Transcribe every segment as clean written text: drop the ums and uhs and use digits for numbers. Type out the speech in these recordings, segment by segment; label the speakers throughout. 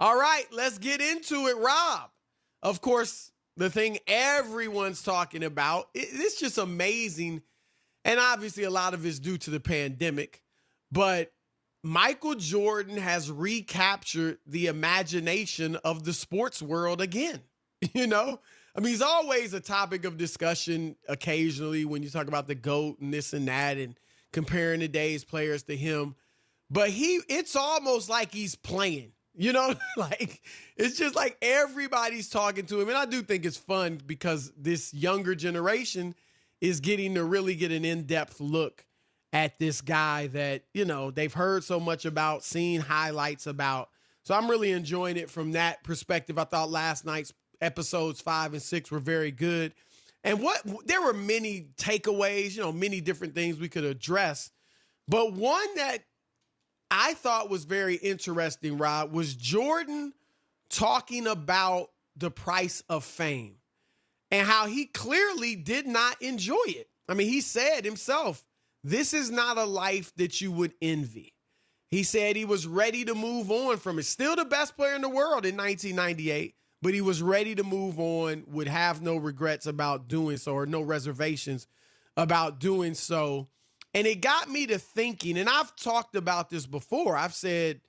Speaker 1: All right, let's get into it, Rob. Of course, the thing everyone's talking about, it's just amazing. And obviously, a lot of it's due to the pandemic. But Michael Jordan has recaptured the imagination of the sports world again. You know, I mean, he's always a topic of discussion occasionally when you talk about the GOAT and this and that and comparing today's players to him. But it's almost like he's playing, you know, like it's just like everybody's talking to him. And I do think it's fun because this younger generation is getting to really get an in-depth look at this guy that, you know, they've heard so much about, seen highlights about. So I'm really enjoying it from that perspective. I thought last night's episodes 5 and 6 were very good. And there were many takeaways, you know, many different things we could address. But one that I thought was very interesting, Rob, was Jordan talking about the price of fame and how he clearly did not enjoy it. I mean, he said himself, this is not a life that you would envy. He said he was ready to move on from it. Still the best player in the world in 1998, but he was ready to move on, would have no regrets about doing so or no reservations about doing so. And it got me to thinking, and I've talked about this before. I've said,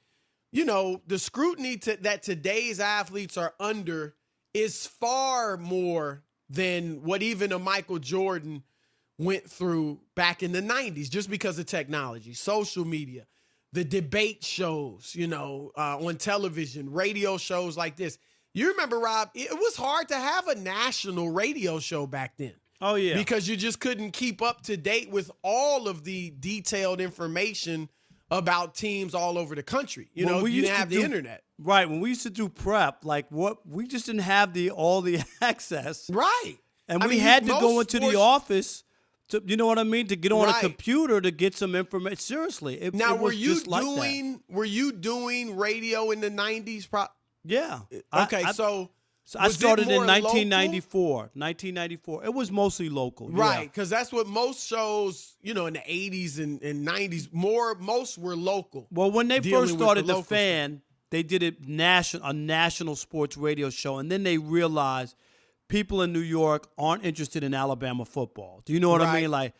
Speaker 1: you know, the scrutiny that today's athletes are under is far more than what even a Michael Jordan went through back in the 90s just because of technology, social media, the debate shows, you know, on television, radio shows like this. You remember, Rob, it was hard to have a national radio show back then.
Speaker 2: Oh, yeah.
Speaker 1: Because you just couldn't keep up to date with all of the detailed information about teams all over the country. You know, you didn't have the internet.
Speaker 2: Right. When we used to do prep, like we just didn't have all the access.
Speaker 1: Right.
Speaker 2: And we had to go into the office to, you know what I mean, to get on a computer to get some information. Seriously.
Speaker 1: Were you doing radio in the 90s?
Speaker 2: Yeah.
Speaker 1: Okay, so
Speaker 2: I started in 1994. 1994. It was mostly local.
Speaker 1: Right, because that's what most shows, you know, in the 80s and 90s, most were local.
Speaker 2: Well, when they first started The Fan, they did a national sports radio show, and then they realized people in New York aren't interested in Alabama football. Do you know what I mean? Like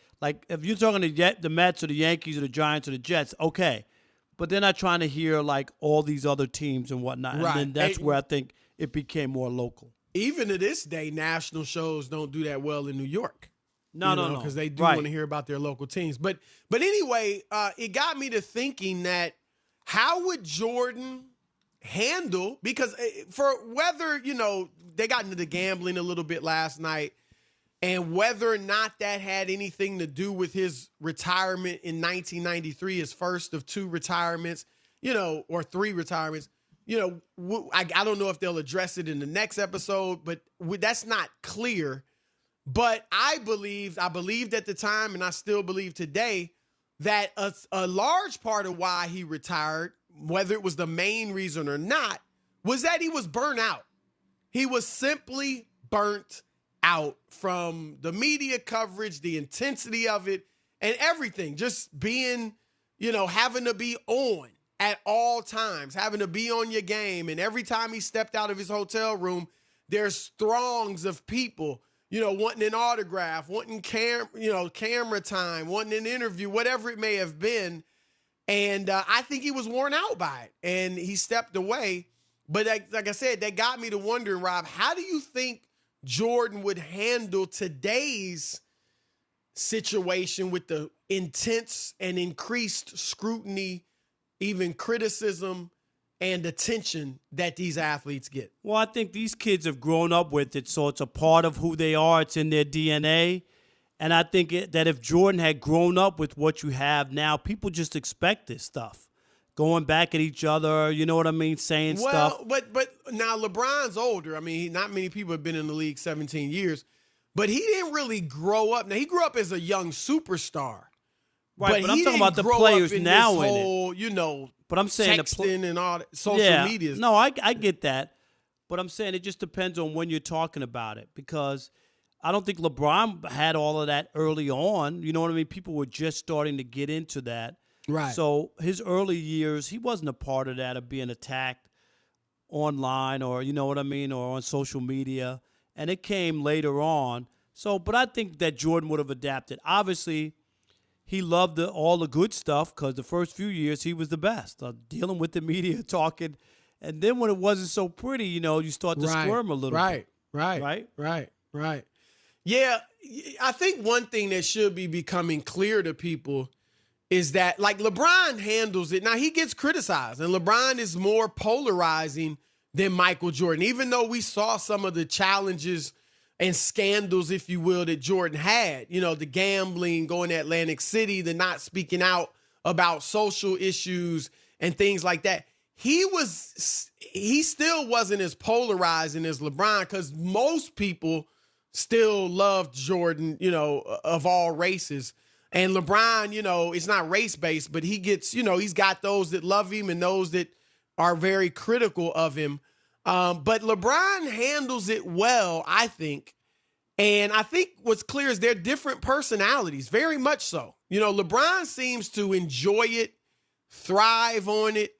Speaker 2: if you're talking to the Mets or the Yankees or the Giants or the Jets, okay. But they're not trying to hear like all these other teams and whatnot. Right. And then that's where I think it became more local.
Speaker 1: Even to this day, national shows don't do that well in New York.
Speaker 2: No.
Speaker 1: Because they do want to hear about their local teams. But anyway, it got me to thinking that how would Jordan handle, because for whether, you know, they got into the gambling a little bit last night, and whether or not that had anything to do with his retirement in 1993, his first of 2 retirements, you know, or 3 retirements, you know, I don't know if they'll address it in the next episode, but that's not clear. But I believed at the time, and I still believe today, that a large part of why he retired, whether it was the main reason or not, was that he was burnt out. He was simply burnt out from the media coverage, the intensity of it, and everything. Just being, you know, having to be on at all times, having to be on your game. And every time he stepped out of his hotel room, there's throngs of people, you know, wanting an autograph, wanting camera time, wanting an interview, whatever it may have been. And I think he was worn out by it, and he stepped away. But like I said, that got me to wondering, Rob, how do you think Jordan would handle today's situation with the intense and increased scrutiny, even criticism and attention that these athletes get?
Speaker 2: Well, I think these kids have grown up with it, so it's a part of who they are. It's in their DNA. And I think that if Jordan had grown up with what you have now, people just expect this stuff. Going back at each other, you know what I mean, saying stuff.
Speaker 1: Well, but now LeBron's older. I mean, not many people have been in the league 17 years. But he didn't really grow up. Now, he grew up as a young superstar.
Speaker 2: Right, but I'm talking about the players now in it.
Speaker 1: You know,
Speaker 2: but I'm saying
Speaker 1: texting and all that, social media.
Speaker 2: No, I get that. But I'm saying it just depends on when you're talking about it, because I don't think LeBron had all of that early on. You know what I mean? People were just starting to get into that.
Speaker 1: Right.
Speaker 2: So his early years, he wasn't a part of that, of being attacked online, or you know what I mean, or on social media, and it came later on. So, but I think that Jordan would have adapted. Obviously, he loved all the good stuff because the first few years he was the best, dealing with the media, talking, and then when it wasn't so pretty, you start to squirm a little bit.
Speaker 1: Right. Yeah, I think one thing that should be becoming clear to people is that, like, LeBron handles it. Now, he gets criticized, and LeBron is more polarizing than Michael Jordan, even though we saw some of the challenges and scandals, if you will, that Jordan had. The gambling, going to Atlantic City, the not speaking out about social issues and things like that. He still wasn't as polarizing as LeBron, because most people still loved Jordan, of all races. And LeBron, it's not race-based, but he gets, he's got those that love him and those that are very critical of him. But LeBron handles it well, I think. And I think what's clear is they're different personalities, very much so. LeBron seems to enjoy it, thrive on it.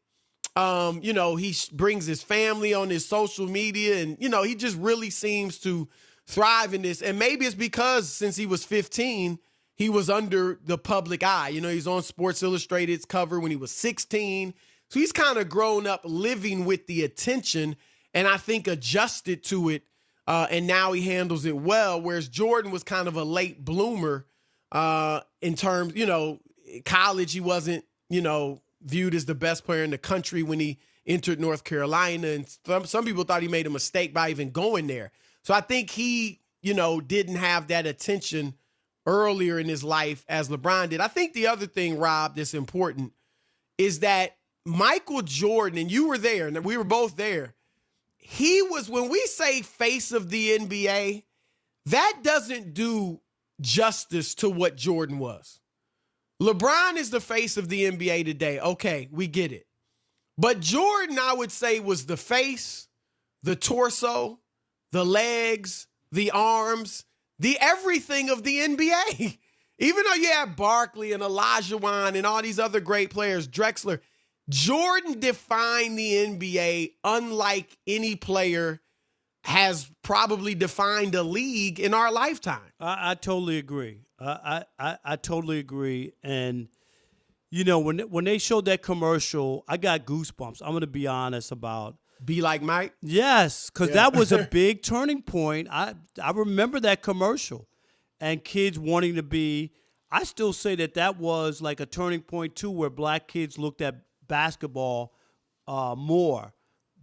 Speaker 1: He brings his family on his social media, and, he just really seems to thrive in this. And maybe it's because since he was 15, he was under the public eye. He's on Sports Illustrated's cover when he was 16. So he's kind of grown up living with the attention, and I think adjusted to it. And now he handles it well, whereas Jordan was kind of a late bloomer in terms, college. He wasn't, viewed as the best player in the country when he entered North Carolina. And some people thought he made a mistake by even going there. So I think he, didn't have that attention earlier in his life as LeBron did. I think the other thing, Rob, that's important is that Michael Jordan, and you were there, and we were both there, he was, when we say face of the NBA, that doesn't do justice to what Jordan was. LeBron is the face of the NBA today. Okay, we get it. But Jordan, I would say, was the face, the torso, the legs, the arms, the everything of the NBA. Even though you have Barkley and Olajuwon and all these other great players, Drexler, Jordan defined the NBA unlike any player has probably defined a league in our lifetime.
Speaker 2: I totally agree. I totally agree. And, when they showed that commercial, I got goosebumps. I'm going to be honest about.
Speaker 1: Be like Mike?
Speaker 2: Yes, because that was a big turning point. I remember that commercial and kids wanting to be. I still say that was like a turning point, too, where black kids looked at basketball more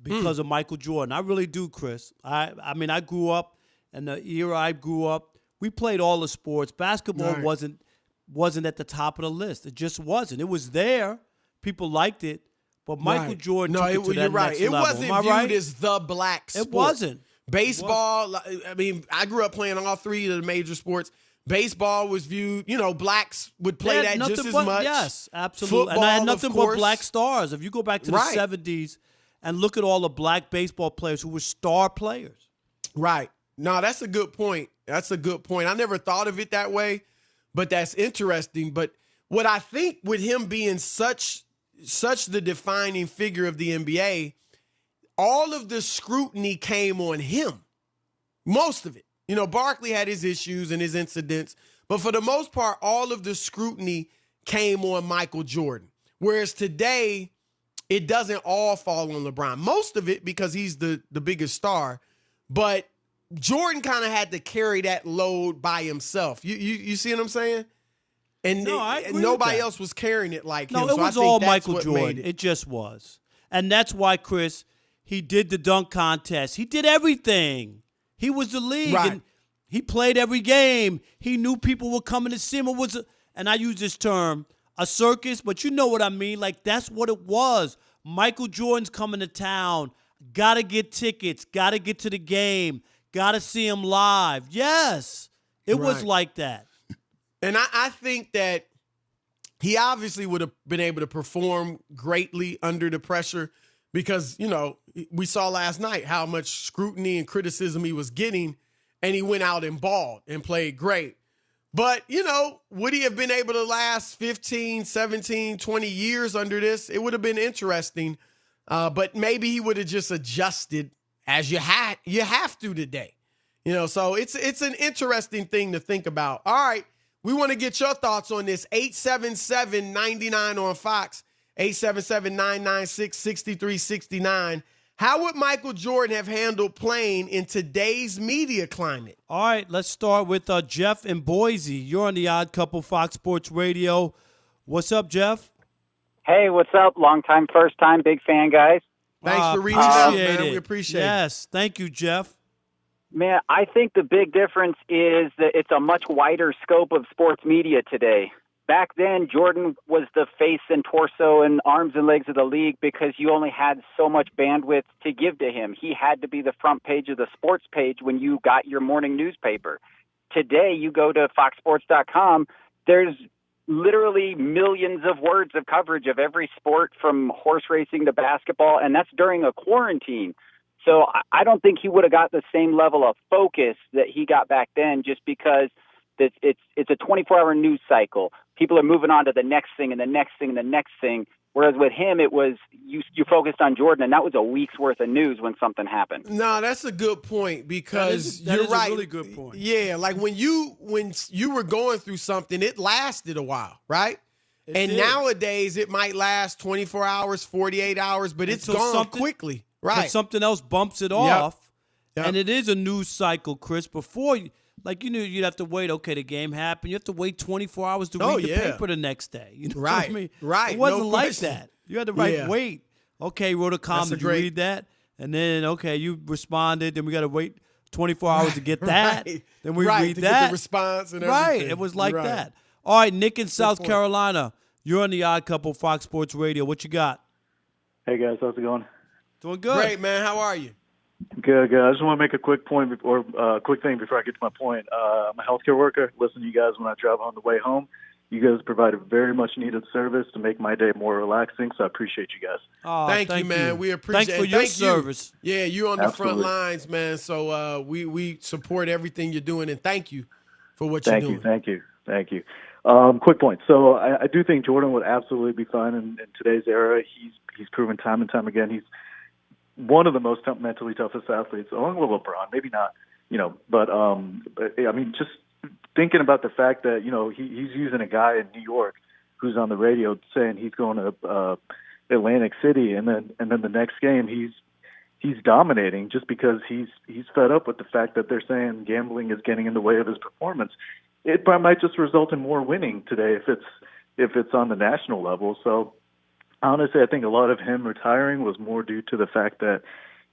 Speaker 2: because of Michael Jordan. I really do, Chris. I mean, I grew up, in the era I grew up, we played all the sports. Basketball wasn't at the top of the list. It just wasn't. It was there. People liked it. But Michael Jordan took it to that
Speaker 1: you're right.
Speaker 2: next
Speaker 1: It
Speaker 2: level.
Speaker 1: wasn't viewed as the black sport.
Speaker 2: It wasn't.
Speaker 1: Baseball, I mean, I grew up playing all three of the major sports. Baseball was viewed, blacks would play that just as much.
Speaker 2: Yes, absolutely.
Speaker 1: Football,
Speaker 2: and I had nothing but black stars. If you go back to the 70s and look at all the black baseball players who were star players.
Speaker 1: Right. No, that's a good point. I never thought of it that way, but that's interesting. But what I think with him being such the defining figure of the NBA, all of the scrutiny came on him. Most of it. Barkley had his issues and his incidents, but for the most part, all of the scrutiny came on Michael Jordan. Whereas today, it doesn't all fall on LeBron. Most of it because he's the biggest star, but Jordan kind of had to carry that load by himself. You see what I'm saying? And nobody else was carrying it like him.
Speaker 2: No, it was all Michael Jordan. It just was. And that's why, Chris, he did the dunk contest. He did everything. He was the league.
Speaker 1: Right.
Speaker 2: And he played every game. He knew people were coming to see him. It was, and I use this term, a circus, but you know what I mean. Like, that's what it was. Michael Jordan's coming to town. Got to get tickets. Got to get to the game. Got to see him live. Yes. It was like that.
Speaker 1: And I think that he obviously would have been able to perform greatly under the pressure because, we saw last night how much scrutiny and criticism he was getting, and he went out and balled and played great. But, would he have been able to last 15, 17, 20 years under this? It would have been interesting. But maybe he would have just adjusted as you have to today. So it's an interesting thing to think about. All right, we want to get your thoughts on this. 877-99 on Fox, 877-996-6369. How would Michael Jordan have handled playing in today's media climate?
Speaker 2: All right, let's start with Jeff in Boise. You're on the Odd Couple Fox Sports Radio. What's up, Jeff?
Speaker 3: Hey, what's up? Long time, first time, big fan, guys.
Speaker 1: Thanks for reaching out, man.
Speaker 2: It.
Speaker 1: We appreciate it.
Speaker 2: Yes, thank you, Jeff.
Speaker 3: Man, I think the big difference is that it's a much wider scope of sports media today. Back then, Jordan was the face and torso and arms and legs of the league because you only had so much bandwidth to give to him. He had to be the front page of the sports page when you got your morning newspaper. Today, you go to foxsports.com, there's literally millions of words of coverage of every sport from horse racing to basketball, and that's during a quarantine. So I don't think he would have got the same level of focus that he got back then just because it's a 24-hour news cycle. People are moving on to the next thing and the next thing and the next thing. Whereas with him, it was you focused on Jordan, and that was a week's worth of news when something happened.
Speaker 1: No, that's a good point because you're right.
Speaker 2: A really good point.
Speaker 1: Yeah, like when you were going through something, it lasted a while, right? Nowadays, it might last 24 hours, 48 hours, but it's gone quickly. Right.
Speaker 2: Something else bumps it off, and it is a news cycle, Chris. Before, you'd have to wait. Okay, the game happened. You have to wait 24 hours to read the paper the next day. You know what I mean?
Speaker 1: Right.
Speaker 2: It wasn't like that. You had to wait. Okay, wrote a comment. Did you read that? And then, okay, you responded. Then we got to wait 24 hours to get that. Then we read
Speaker 1: to
Speaker 2: that.
Speaker 1: Get the response and everything.
Speaker 2: Right. It was like that. All right, Nick in South Carolina. You're on the Odd Couple Fox Sports Radio. What you got?
Speaker 4: Hey, guys. How's it going?
Speaker 2: Doing good.
Speaker 1: Great, man. How are you?
Speaker 4: Good. I just want to make a quick point quick thing before I get to my point. I'm a healthcare worker. Listen to you guys when I drive on the way home. You guys provide a very much needed service to make my day more relaxing, so I appreciate you guys.
Speaker 1: Oh, thank you, man. We appreciate
Speaker 2: it. Thanks for your service.
Speaker 1: Yeah, you're on the front lines, man. So we support everything you're doing, and thank you for what you're doing.
Speaker 4: Thank you. Quick point. So I do think Jordan would absolutely be fine in today's era. He's proven time and time again he's one of the most mentally toughest athletes, along with LeBron. Maybe not, but I mean, just thinking about the fact that he's using a guy in New York who's on the radio saying he's going to Atlantic City, and then the next game he's dominating just because he's fed up with the fact that they're saying gambling is getting in the way of his performance. It might just result in more winning today if it's on the national level. So. Honestly, I think a lot of him retiring was more due to the fact that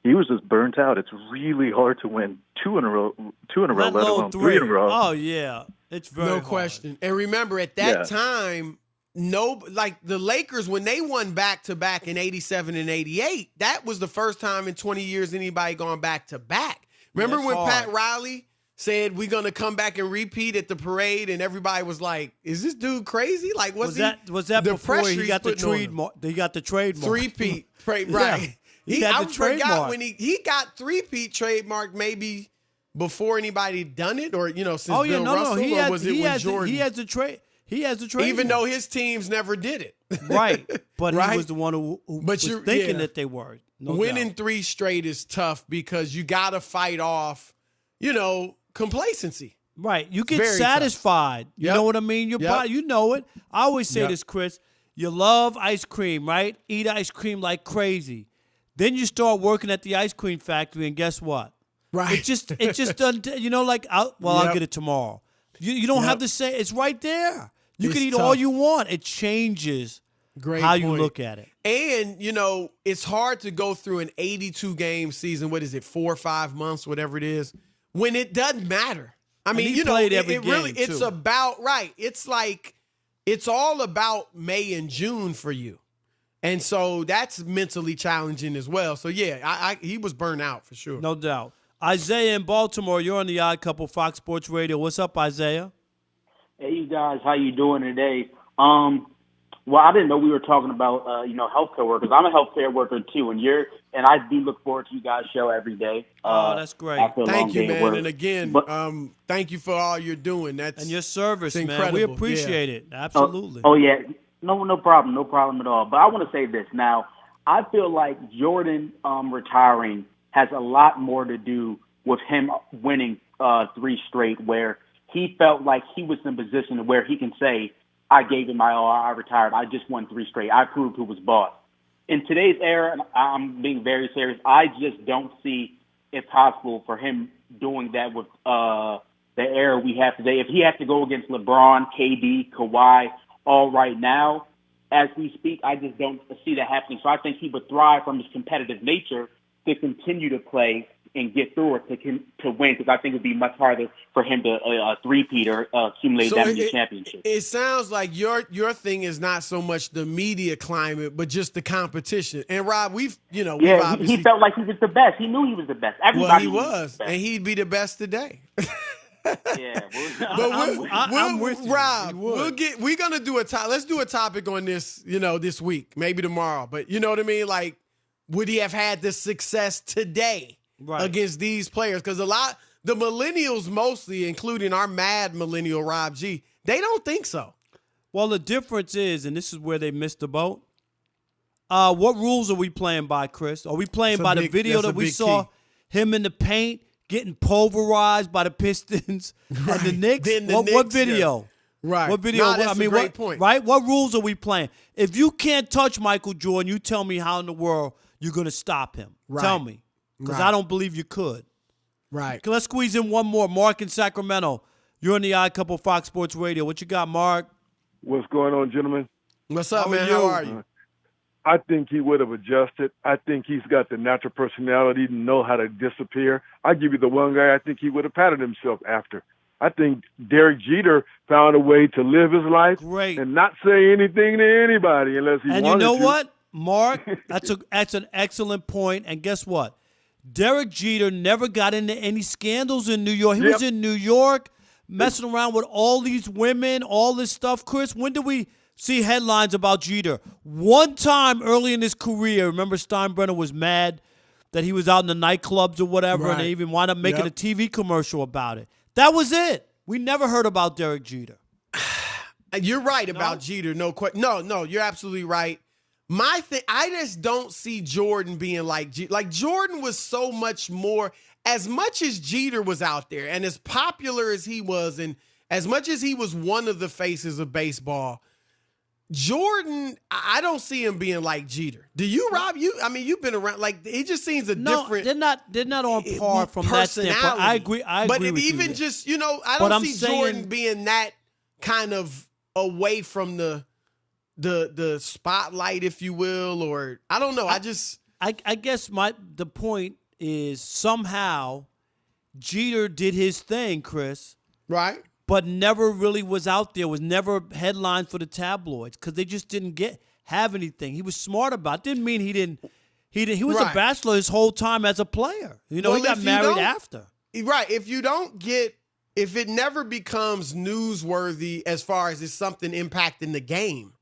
Speaker 4: he was just burnt out. It's really hard to win two in a row, let alone three in a row.
Speaker 2: Oh, yeah. It's very hard.
Speaker 1: Question. And remember, at that time, the Lakers, when they won back-to-back in 87 and 88, that was the first time in 20 years anybody gone back-to-back. Remember when Pat Riley said we're going to come back and repeat at the parade, and everybody was like, is this dude crazy? Like, was that
Speaker 2: before he got the trademark? He got the trademark.
Speaker 1: Three-peat, right.
Speaker 2: I
Speaker 1: forgot when he got three-peat trademark maybe before anybody done it, or, since Bill Russell, or was it when Jordan?
Speaker 2: He has the trademark.
Speaker 1: Even though his teams never did it.
Speaker 2: Right. But he was the one who was thinking that they were.
Speaker 1: Winning 3 straight is tough because you got to fight off, complacency.
Speaker 2: Right. You get satisfied. Tough. You know what I mean? Your body, you know it. I always say this, Chris. You love ice cream, right? Eat ice cream like crazy. Then you start working at the ice cream factory, and guess what?
Speaker 1: Right.
Speaker 2: It just doesn't, I'll get it tomorrow. You don't have to say, it's right there. You can eat all you want. It changes how you look at it.
Speaker 1: And, it's hard to go through an 82-game season. What is it, 4 or 5 months, whatever it is, when it doesn't matter. I mean, it's about, it's like, it's all about May and June for you. And so that's mentally challenging as well. So, he was burnt out for sure.
Speaker 2: No doubt. Isaiah in Baltimore, you're on the Odd Couple Fox Sports Radio. What's up, Isaiah?
Speaker 5: Hey, you guys, how you doing today? Well, I didn't know we were talking about, healthcare workers. I'm a healthcare worker too, and I do look forward to you guys' show every day.
Speaker 2: That's great.
Speaker 1: Thank you, man. And again, thank you for all you're doing.
Speaker 2: And your service, man. We appreciate it. Absolutely.
Speaker 5: Oh, yeah. No problem at all. But I want to say this now. I feel like Jordan retiring has a lot more to do with him winning 3 straight, where he felt like he was in a position where he can say, I gave it my all, I retired, I just won 3 straight, I proved who was boss. In today's era, and I'm being very serious, I just don't see it possible for him doing that with the era we have today. If he has to go against LeBron, KD, Kawhi, all right now, as we speak, I just don't see that happening. So I think he would thrive from his competitive nature to continue to play and get through it to win, because I think it would be much harder for him to three-peat or accumulate that many championships.
Speaker 1: It sounds like your thing is not so much the media climate, but just the competition. And Rob, we've
Speaker 5: he felt like he was the best. He knew he was the best. Everybody
Speaker 1: he was, and he'd be the best today.
Speaker 5: Yeah,
Speaker 2: I'm with you.
Speaker 1: Rob, we're gonna do let's do a topic on this, this week, maybe tomorrow. But you know what I mean? Like, would he have had the success today against these players? Because the millennials mostly, including our mad millennial Rob G, they don't think so.
Speaker 2: Well, the difference is, and this is where they missed the boat. What rules are we playing by, Chris? Are we playing by the video that we saw him in the paint getting pulverized by the Pistons and the Knicks? What video?
Speaker 1: Right.
Speaker 2: What video?
Speaker 1: Nah, that's a great point.
Speaker 2: Right? What rules are we playing? If you can't touch Michael Jordan, you tell me how in the world you're going to stop him.
Speaker 1: Right.
Speaker 2: Tell me. Because I don't believe you could.
Speaker 1: Right.
Speaker 2: Let's squeeze in one more. Mark in Sacramento. You're on the Odd Couple Fox Sports Radio. What you got, Mark?
Speaker 6: What's going on, gentlemen?
Speaker 1: What's up, man? How are you?
Speaker 6: I think he would have adjusted. I think he's got the natural personality to know how to disappear. I give you the one guy I think he would have patted himself after. I think Derek Jeter found a way to live his life and not say anything to anybody unless he wanted to.
Speaker 2: And you know what, Mark? That's an excellent point. And guess what? Derek Jeter never got into any scandals in New York. He was in New York messing around with all these women, all this stuff. Chris, when did we see headlines about Jeter? One time early in his career, remember Steinbrenner was mad that he was out in the nightclubs or whatever, and they even wound up making a TV commercial about it. That was it. We never heard about Derek Jeter.
Speaker 1: You're right about Jeter. No, you're absolutely right. My thing, I just don't see Jordan being like Jeter. Like, Jordan was so much more, as much as Jeter was out there and as popular as he was, and as much as he was one of the faces of baseball, Jordan, I don't see him being like Jeter. Do you, Rob? You've been around. Like, he just seems different.
Speaker 2: They're not on par from that standpoint. I agree.
Speaker 1: But
Speaker 2: with
Speaker 1: even
Speaker 2: you
Speaker 1: just, I don't see Jordan being that kind of away from the spotlight, if you will, or I don't know. I
Speaker 2: guess the point is somehow Jeter did his thing, Chris. Right. But never really was out there, was never headlined for the tabloids because they just didn't have anything. He was smart about it. Didn't mean he was a bachelor his whole time as a player. He got married after.
Speaker 1: Right. If it never becomes newsworthy as far as it's something impacting the game.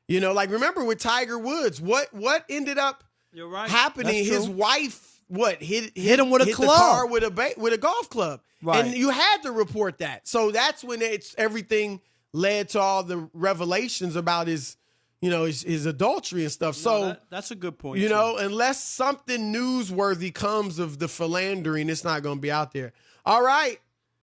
Speaker 1: Like, remember with Tiger Woods, what ended up happening? His wife hit him with a club, the car with a golf club. Right. And you had to report that. So that's when everything led to all the revelations about his adultery and stuff. So
Speaker 2: that's a good point.
Speaker 1: Unless something newsworthy comes of the philandering, it's not going to be out there. All right.